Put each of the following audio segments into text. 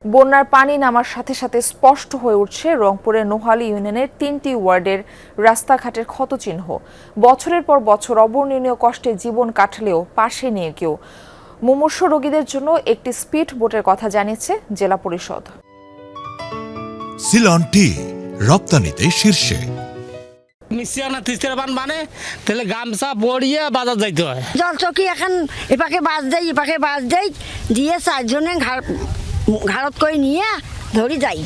বন্যার পানি নামার সাথে সাথে স্পষ্ট হয়ে উঠছে রংপুরের নোহালী ইউনিয়নের ৩টি ওয়ার্ডের রাস্তাঘাটের ক্ষতচিহ্ন। বছরের পর বছর অবর্ণনীয় কষ্টে জীবন কাটালেও পাশে নিয়ে কেউ। মুমূর্ষ রোগীদের জন্য একটি স্পিড বোটের কথা জানিয়েছে জেলা পরিষদ। সিলন টি রপ্তানিতে শীর্ষে। তাহলে গামছা পরিয়ে বাজার যাইতে হয়। জলচকি এখন এপাকে বাস দেয় দিয়ে চারজনে ঘাড়ত করে নিয়ে ধরি যাই।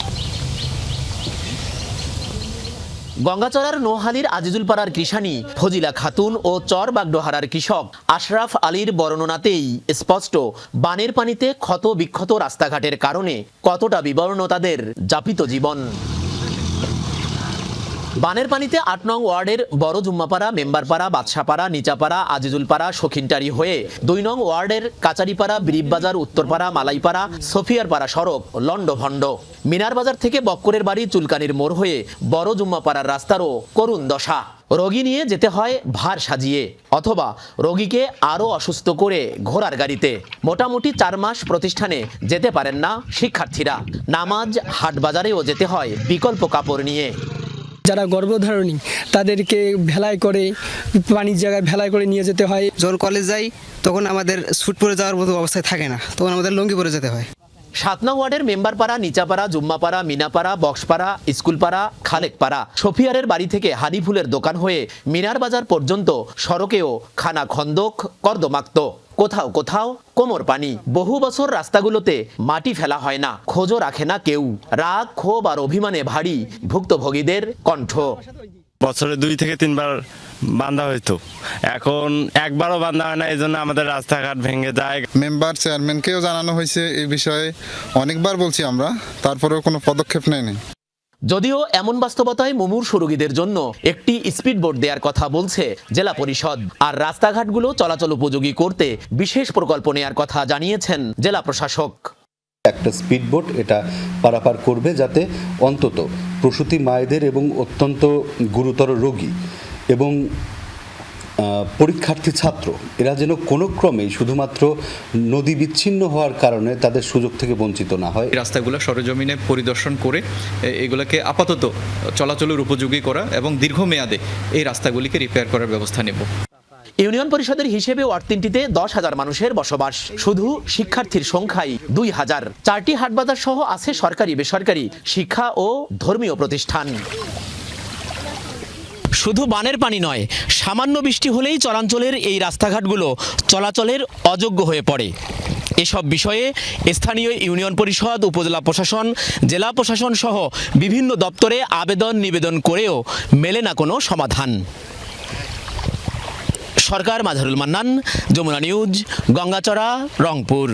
গঙ্গাচড়ার নোহালীর আজিজুলপাড়ার কৃষানী ফজিলা খাতুন ও চর বাগডোহারার কৃষক আশরাফ আলীর বর্ণনাতেই স্পষ্ট বানের পানিতে ক্ষত বিক্ষত রাস্তাঘাটের কারণে কতটা বিবর্ণ তাদের যাপিত জীবন। বানের পানিতে ৮ নং ওয়ার্ডের বড় জুম্মাপাড়া, মেম্বারপাড়া, বাদশাপাড়া, নিচাপাড়া, আজিজুলপাড়া, শখিনটারি হয়ে ২ নং ওয়ার্ডের কাচারিপাড়া, বিরিববাজার, উত্তরপাড়া, মালাইপাড়া, সফিয়ারপাড়া সড়ক লন্ডভন্ড। মিনার বাজার থেকে বক্করের বাড়ি চুলকানির মোড় হয়ে বড় জুম্মাপাড়ার রাস্তারও করুণ দশা। রোগী নিয়ে যেতে হয় ভার সাজিয়ে অথবা রোগীকে আরও অসুস্থ করে ঘোড়ার গাড়িতে। মোটামুটি ৪ মাস প্রতিষ্ঠানে যেতে পারেন না শিক্ষার্থীরা। নামাজ হাট বাজারেও যেতে হয় বিকল্প কাপড় নিয়ে। যারা গর্ভধারণী তাদেরকে ভেলায় করে পানির জায়গায় ভেলায় করে নিয়ে যেতে হয়। যখন কলেজ যাই তখন আমাদের স্যুট পরে যাওয়ার মতো অবস্থায় থাকে না, তখন আমাদের লুঙ্গি পরে যেতে হয়। ৭ নং ওয়ার্ডের মেম্বারপাড়া, নিচাপাড়া, জুম্মাপাড়া, মিনাপাড়া, বক্সপাড়া, স্কুলপাড়া, খালেকপাড়া, সফিয়ারের বাড়ি থেকে হানিফুলের দোকান হয়ে মিনার বাজার পর্যন্ত সড়কেও খানা খন্দক কর্দমাক্ত। কোথাও কোথাও কোমর পানি। বহু বছর রাস্তাগুলোতে মাটি ফেলা হয় না, খোঁজও রাখে না কেউ। রাগ, ক্ষোভ আর অভিমানে ভারী ভুক্তভোগীদের কণ্ঠ। বছরে 2 থেকে 3 বার বান্ধা হইতো, এখন একবারও বান্ধা হয় না। এই জন্য আমাদের রাস্তাঘাট ভেঙে যায়। মেম্বার চেয়ারম্যানকেও জানানো হয়েছে এই বিষয়ে, অনেকবার বলছি আমরা, তারপরেও কোনো পদক্ষেপ নেয়নি। যদিও এমন বাস্তবতায় মুমূর্ষ রোগীদের জন্য একটি স্পিড বোট দেওয়ার কথা বলছে জেলা পরিষদ, আর রাস্তাঘাটগুলো চলাচল উপযোগী করতে বিশেষ প্রকল্প নেওয়ার কথা জানিয়েছেন জেলা প্রশাসক। একটা স্পিড বোট এটা পারাপার করবে যাতে অন্তত প্রসূতি মায়েদের এবং অত্যন্ত গুরুতর রোগী এবং পরীক্ষার্থী ছাত্র এরা যেন কোনো ক্রমেই শুধুমাত্র নদী বিচ্ছিন্ন হওয়ার কারণে তাদের সুযোগ থেকে বঞ্চিত না হয়। রাস্তাগুলো সরেজমিনে পরিদর্শন করে এগুলোকে আপাতত চলাচলের উপযোগী করা এবং দীর্ঘমেয়াদে এই রাস্তাগুলিকে রিপেয়ার করার ব্যবস্থা নেব। ইউনিয়ন পরিষদের হিসেবে ওয়ার্ড 3টিতে 10,000 মানুষের বসবাস। শুধু শিক্ষার্থীর সংখ্যাই 2,000। 4টি হাটবাজার সহ আছে সরকারি বেসরকারি শিক্ষা ও ধর্মীয় প্রতিষ্ঠান। শুধু বানের পানি নয়, সামান্য বৃষ্টি হলেই চরাঞ্চলের এই রাস্তাঘাটগুলো চলাচলের অযোগ্য হয়ে পড়ে। এসব বিষয়ে স্থানীয় ইউনিয়ন পরিষদ, উপজেলা প্রশাসন, জেলা প্রশাসন সহ বিভিন্ন দপ্তরে আবেদন নিবেদন করেও মেলে না কোনো সমাধান। সরকার, মাঝারুল মান্নান, যমুনা নিউজ, গঙ্গাচড়া, রংপুর।